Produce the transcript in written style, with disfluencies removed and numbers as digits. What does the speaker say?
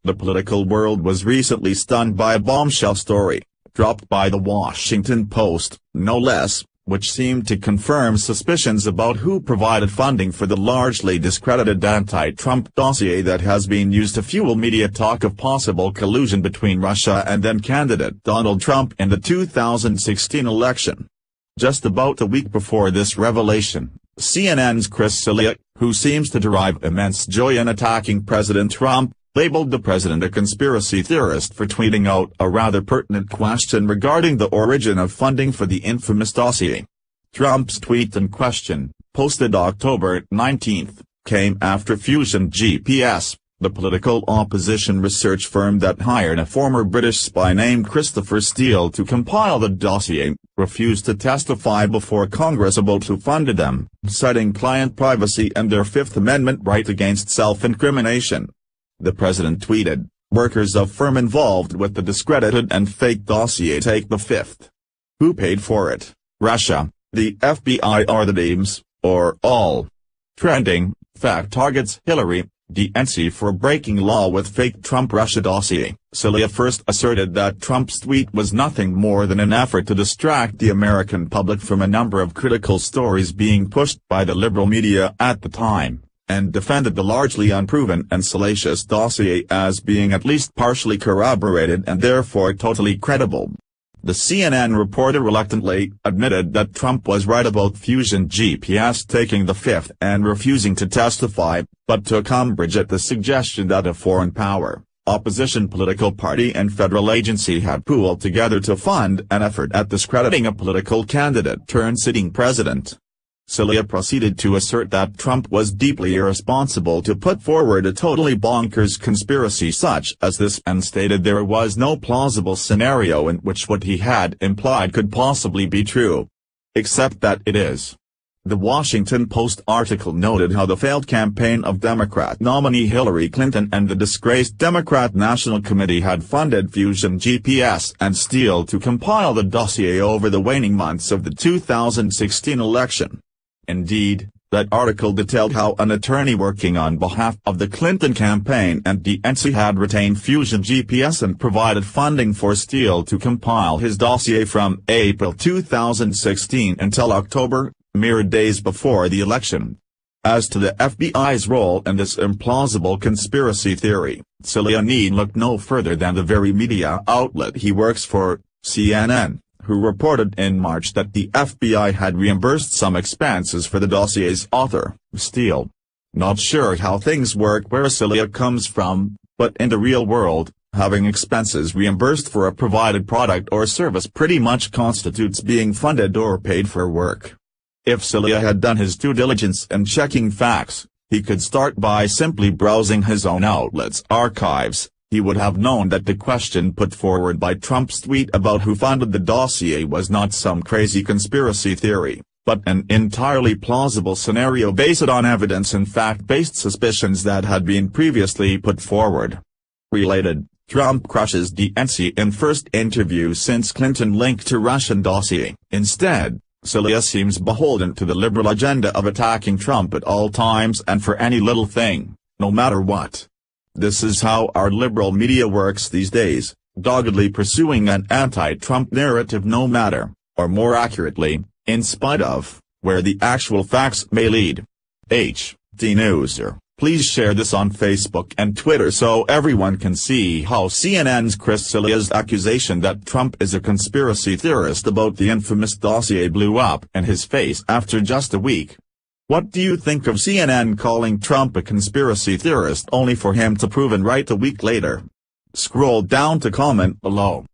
The political world was recently stunned by a bombshell story, dropped by The Washington Post, no less, which seemed to confirm suspicions about who provided funding for the largely discredited anti-Trump dossier that has been used to fuel media talk of possible collusion between Russia and then-candidate Donald Trump in the 2016 election. Just about a week before this revelation, CNN's Chris Cillia, who seems to derive immense joy in attacking President Trump, labeled the president a conspiracy theorist for tweeting out a rather pertinent question regarding the origin of funding for the infamous dossier. Trump's tweet in question, posted October 19, came after Fusion GPS, the political opposition research firm that hired a former British spy named Christopher Steele to compile the dossier, refused to testify before Congress about who funded them, citing client privacy and their Fifth Amendment right against self-incrimination. The president tweeted, "Workers of firm involved with the discredited and fake dossier take the fifth. Who paid for it? Russia, the FBI or the Dems, or all?" Trending, fact targets Hillary, DNC for breaking law with fake Trump-Russia dossier. Cillia first asserted that Trump's tweet was nothing more than an effort to distract the American public from a number of critical stories being pushed by the liberal media at the time, and defended the largely unproven and salacious dossier as being at least partially corroborated and therefore totally credible. The CNN reporter reluctantly admitted that Trump was right about Fusion GPS taking the fifth and refusing to testify, but took umbrage at the suggestion that a foreign power, opposition political party and federal agency had pooled together to fund an effort at discrediting a political candidate turned sitting president. Cillia proceeded to assert that Trump was deeply irresponsible to put forward a totally bonkers conspiracy such as this and stated there was no plausible scenario in which what he had implied could possibly be true. Except that it is. The Washington Post article noted how the failed campaign of Democrat nominee Hillary Clinton and the disgraced Democrat National Committee had funded Fusion GPS and Steele to compile the dossier over the waning months of the 2016 election. Indeed, that article detailed how an attorney working on behalf of the Clinton campaign and DNC had retained Fusion GPS and provided funding for Steele to compile his dossier from April 2016 until October, mere days before the election. As to the FBI's role in this implausible conspiracy theory, Cillia need look no further than the very media outlet he works for, CNN, who reported in March that the FBI had reimbursed some expenses for the dossier's author, Steele. Not sure how things work where Cillia comes from, but in the real world, having expenses reimbursed for a provided product or service pretty much constitutes being funded or paid for work. If Cillia had done his due diligence in checking facts, he could start by simply browsing his own outlet's archives. He would have known that the question put forward by Trump's tweet about who funded the dossier was not some crazy conspiracy theory, but an entirely plausible scenario based on evidence and fact-based suspicions that had been previously put forward. Related, Trump crushes DNC in first interview since Clinton linked to Russian dossier. Instead, Cillia seems beholden to the liberal agenda of attacking Trump at all times and for any little thing, no matter what. This is how our liberal media works these days, doggedly pursuing an anti-Trump narrative no matter, or more accurately, in spite of, where the actual facts may lead. Newser, please share this on Facebook and Twitter so everyone can see how CNN's Chris Cillia's accusation that Trump is a conspiracy theorist about the infamous dossier blew up in his face after just a week. What do you think of CNN calling Trump a conspiracy theorist only for him to prove it right a week later? Scroll down to comment below.